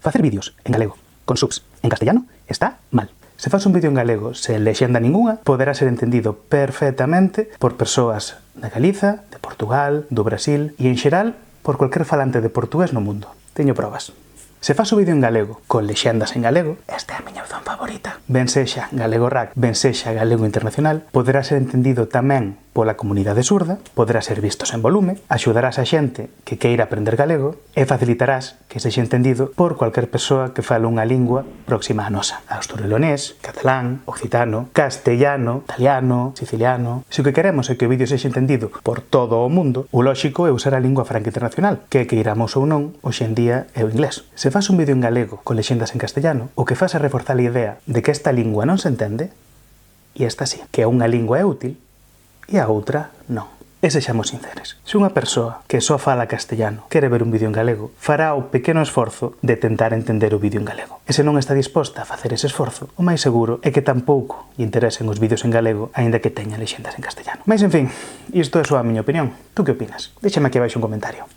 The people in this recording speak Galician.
Facer vídeos en galego con subs en castellano está mal. Se faz un vídeo en galego sen lexenda ningunha, poderá ser entendido perfectamente por persoas de Galiza, de Portugal, do Brasil e, en xeral, por cualquier falante de portugués no mundo. Teño probas. Se faz o vídeo en galego, con lexendas en galego, esta é a miña opción favorita. Ben sexa galego rack, ben sexa galego internacional, poderá ser entendido tamén pola comunidade surda, poderá ser visto en volume, axudarás a xente que queira aprender galego e facilitarás que sexa entendido por cualquier persoa que fale unha lingua próxima a nosa. Asturelonés, catalán, occitano, castellano, italiano, siciliano... Se o que queremos é que o vídeo sexa entendido por todo o mundo, o lóxico é usar a lingua franca internacional, que queiramos ou non, hoxe en día é o inglés. Se faz un vídeo en galego con lexendas en castellano, o que faz é reforzar a idea de que esta lingua non se entende, e esta sí, que unha lingua é útil e a outra non. E sexamos sinceros, se unha persoa que só fala castellano quere ver un vídeo en galego, fará o pequeno esforzo de tentar entender o vídeo en galego. E se non está disposta a facer ese esforzo, o máis seguro é que tampouco lle interesen os vídeos en galego, aínda que teñan lexendas en castellano. Mais, en fin, isto é só a miña opinión. Tú que opinas? Déxame aquí abaixo un comentario.